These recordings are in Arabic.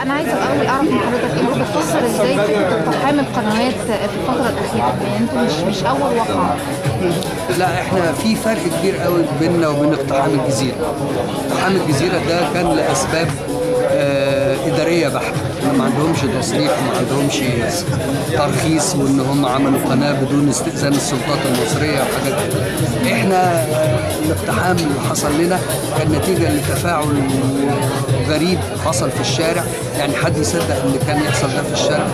انا عايزه الاول اعرف من حضرتك انت بتفسر ازاي فكره اقتحام القنوات في الفتره الاخيره؟ يعني انتوا مش اول واقعه. لا، احنا في فرق كبير قوي بيننا وبين اقتحام الجزيره. اقتحام الجزيره ده كان لاسباب اداريه بحته، ما عندهمش تصريح وما عندهمش ترخيص، وان هم عملوا قناه بدون استئذان السلطات المصريه وحاجات كده. احنا الاقتحام اللي حصل لنا كان نتيجه لتفاعل غريب حصل في الشارع. يعني حد يصدق ان كان يحصل ده في الشارع؟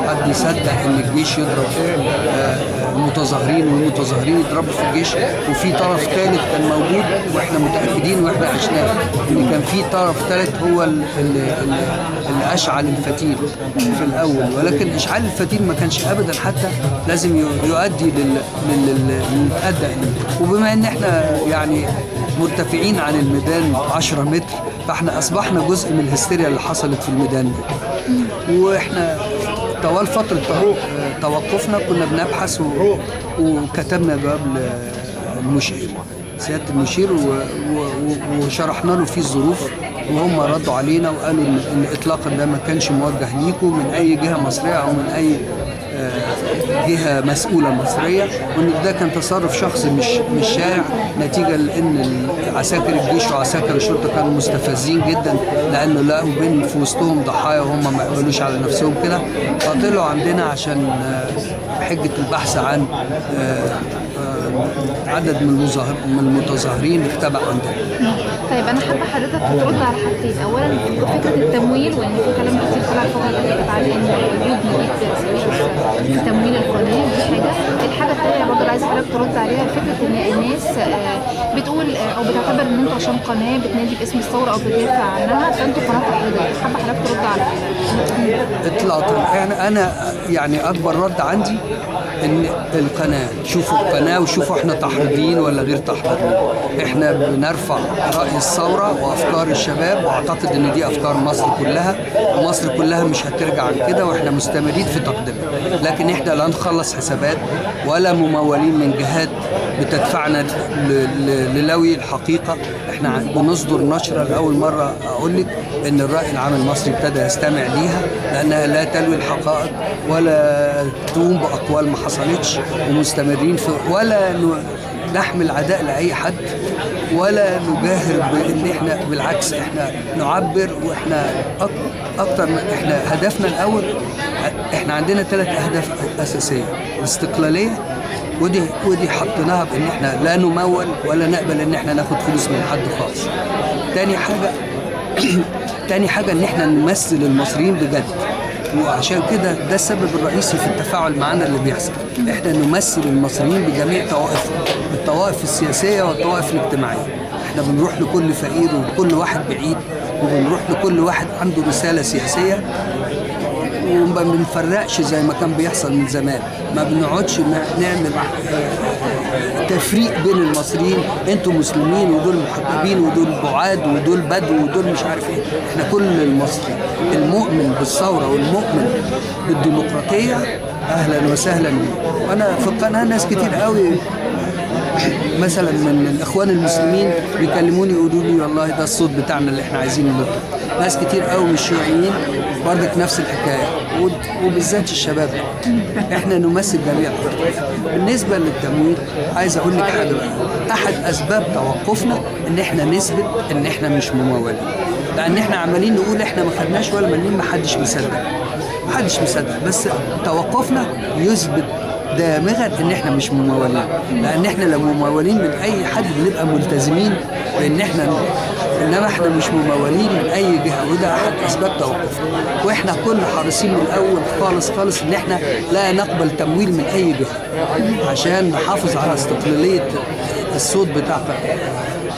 حد يصدق ان الجيش يضرب المتظاهرين والمتظاهرين يضربوا في الجيش؟ وفي طرف ثالث كان موجود، واحنا متاكدين واحنا عشناه ان كان في طرف ثالث هو اللي اشعل الفتيل في الاول. ولكن اشعال الفتيل ما كانش ابدا حتى لازم يؤدي للادى. وبما ان احنا يعني مرتفعين عن الميدان 10 متر، فاحنا اصبحنا جزء من الهستيريا اللي حصلت في الميدان ده. واحنا طوال فترة توقفنا كنا بنبحث وكتبنا جواب للمشير، سيادة المشير، وشرحنا له فيه الظروف، وهم ردوا علينا وقالوا ان اطلاقا ده ما كانش موجه ليكم من اي جهة مصرية او من اي جهة مسؤولة مصرية، وان ده كان تصرف شخصي مش شارع، نتيجة لان عساكر الجيش وعساكر الشرطة كانوا مستفزين جدا لانه لقوا بين في وسطهم ضحايا وهم ما يقبلوش على نفسهم كده، فطلعوا عندنا عشان حجة البحث عن عدد من المتظاهرين اختبأ عندنا. طيب انا حابه حضرتك ترد على حاجتين. اولا فكره التمويل، وان في كلام كتير طلع الفتره اللي فاتت عن ان وجود نتيجه في تمويل القناه، دي حاجه. الحاجه الثانيه برضه اللي عايزه حضرتك ترد عليها فكره ان الناس بتقول او بتعتبر ان انتوا عشان قناه بتنادي باسم الثوره او بتدافع عنها فانتوا قناه تحريضيه. حابه حضرتك ترد على اطلاقا. يعني انا يعني اكبر رد عندي ان القناه، شوفوا القناه وشوفوا احنا تحريضيين ولا غير تحريضيين. احنا بنرفع راي الثوره وافكار الشباب، واعتقد ان دي افكار مصر كلها، ومصر كلها مش هترجع عن كده، واحنا مستمرين في تقديمها. لكن احنا لا نخلص حسابات ولا ممولين من جهات بتدفعنا للوي الحقيقه. احنا بنصدر نشره لاول مره اقول لك ان الراي العام المصري ابتدى يستمع ليها، لانها لا تلوي الحقائق ولا تقوم باقوال ما حصلتش، ومستمرين في ولا نحمل عداء لاي حد ولا نجاهر بان احنا، بالعكس احنا نعبر. واحنا اكتر من احنا هدفنا الاول، احنا عندنا 3 اهداف اساسيه: الاستقلاليه، ودي حطيناها بان احنا لا نمول ولا نقبل ان احنا ناخد فلوس من حد خالص. تاني حاجه ان احنا نمثل المصريين بجد، وعشان كده ده السبب الرئيسي في التفاعل معنا اللي بيحصل. احنا نمثل المصريين بجميع طوائفهم، الطوائف السياسيه والطوائف الاجتماعيه. احنا بنروح لكل فقير وكل واحد بعيد، وبنروح لكل واحد عنده رساله سياسيه، وما بنفرقش زي ما كان بيحصل من زمان. ما بنقعدش نعمل تفريق بين المصريين، انتوا مسلمين ودول محجبين ودول بعاد ودول بدو ودول مش عارف ايه. احنا كل المصري المؤمن بالثوره والمؤمن بالديمقراطيه اهلا وسهلا بيه. وانا في القناه ناس كتير قوي مثلا من الاخوان المسلمين بيكلموني يقولوا لي والله ده الصوت بتاعنا اللي احنا عايزين نطلع. ناس كتير قوي من الشيوعيين برضك نفس الحكايه، وبالذات الشباب. احنا نمثل جميع الأطراف. بالنسبه للتمويل عايز اقول لك حاجه بقى. احد اسباب توقفنا ان احنا نثبت ان احنا مش ممولين، لان احنا عمالين نقول احنا ما خدناش ولا مليم، ما حدش مصدق. بس توقفنا يثبت دامغا ان احنا مش ممولين، لان احنا لو ممولين من اي حد بنبقى ملتزمين بان احنا، انما احنا مش ممولين من اي جهه، وده احد اسباب توقفنا. واحنا كنا حريصين من الاول خالص ان احنا لا نقبل تمويل من اي جهه عشان نحافظ على استقلاليه الصوت بتاع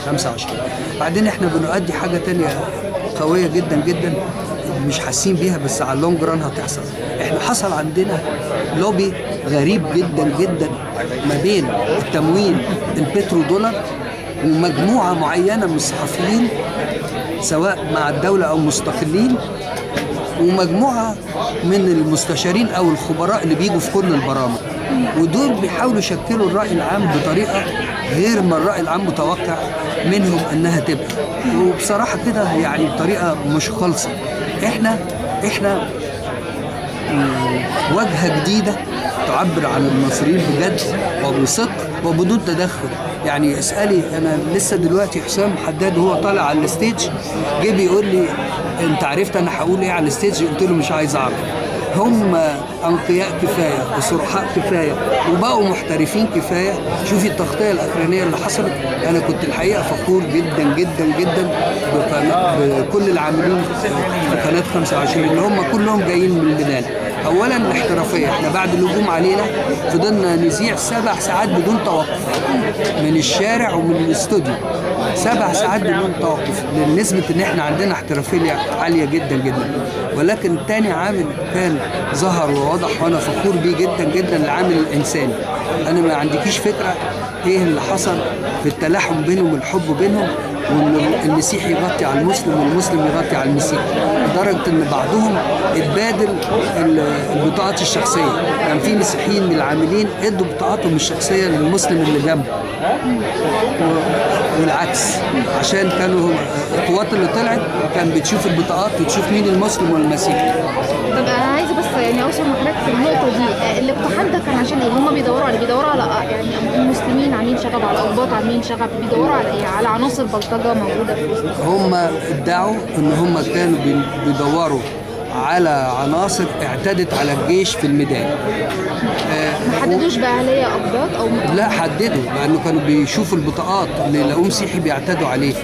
25. بعدين احنا بنؤدي حاجه تانية قويه جدا جدا مش حاسين بيها، بس على اللونج ران هتحصل. احنا حصل عندنا لوبي غريب جدا جدا ما بين التموين البترو دولار ومجموعه معينه من الصحفيين سواء مع الدوله او مستقلين، ومجموعه من المستشارين او الخبراء اللي بيجوا في كل البرامج، ودول بيحاولوا يشكلوا الراي العام بطريقه غير ما الراي العام متوقع منهم انها تبقى، وبصراحه كده يعني بطريقه مش خالصه. احنا احنا واجهة جديدة تعبر عن المصريين بجد وبصدق وبدون تدخل. يعني اسألي، أنا لسه دلوقتي حسام حداد وهو طالع على الستيج جه بيقول لي أنت عرفت أنا هقول إيه على الستيج؟ قلت له مش عايز أعرف. هم أنقياء كفاية وصرحاء كفاية وبقوا محترفين كفاية. شوفي التغطية الأخرانية اللي حصلت، أنا كنت الحقيقة فخور جدا جدا جدا بكل العاملين في قناة 25 اللي هم كلهم جايين من البلاد. اولا الاحترافيه، احنا بعد الهجوم علينا فضلنا نذيع 7 ساعات بدون توقف من الشارع ومن الاستوديو، 7 ساعات بدون توقف، لنسبه ان احنا عندنا احترافيه عاليه جدا جدا. ولكن تاني عامل كان ظهر ووضح وانا فخور بيه جدا جدا، العامل الانساني. انا ما عندكيش فكره ايه اللي حصل في التلاحم بينهم والحب بينهم، وان المسيحي يغطي على المسلم والمسلم يغطي على المسيحي، لدرجه ان بعضهم اتبادل البطاقات الشخصيه. كان في مسيحيين من العاملين ادوا بطاقاتهم الشخصيه للمسلم اللي جنبه والعكس، عشان كانوا القوات اللي طلعت كان بتشوف البطاقات وتشوف مين المسلم والمسيحي. طب انا عايزه بس يعني اوصل لحضرتك في النقطه دي، الاقتحام ده كان عشان ايه؟ هم بيدوروا على يعني المسلمين عاملين شغب، على اقباط عاملين شغب، بيدوروا على ايه؟ على عناصر بلطجه موجوده في وسط. هم ادعوا ان هم كانوا بيدوروا على عناصر اعتدت على الجيش في الميدان. ما حددوش بقى هل هي اقباط او لا، حددوا، لانه كانوا بيشوفوا البطاقات اللي لقوه مسيحي بيعتدوا عليه.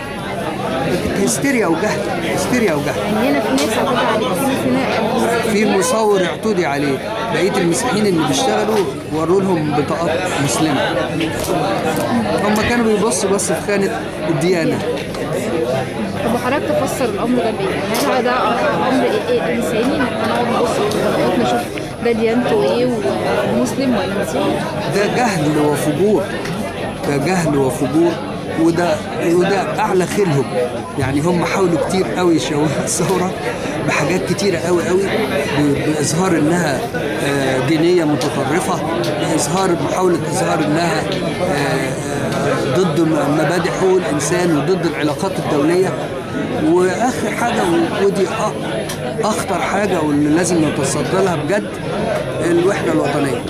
هستيريا وجهل، هستيريا وجهل. يعني هنا في ناس اعتدوا عليه، في مصور اعتدي عليه، بقيه المسيحيين اللي بيشتغلوا وروا لهم بطاقات مسلمه. هم كانوا بيبصوا بس في خانه الديانه. طب وحضرتك تفسر الامر ده بايه؟ يعني هل ده امر إيه انساني ان احنا نقعد نبص في البطاقات نشوف ده ديانته ايه ومسلم ولا مسيحي؟ ده جهل وفجور، ده جهل وفجور، وده اعلى خيلهم. يعني هم حاولوا كتير قوي يشوهوا الثوره بحاجات كتيره قوي قوي، باظهار انها دينيه متطرفه، محاوله اظهار انها ضد مبادئ حقوق الانسان وضد العلاقات الدوليه. واخر حاجه ودي اخطر حاجه واللي لازم نتصدى لها بجد، الوحده الوطنيه.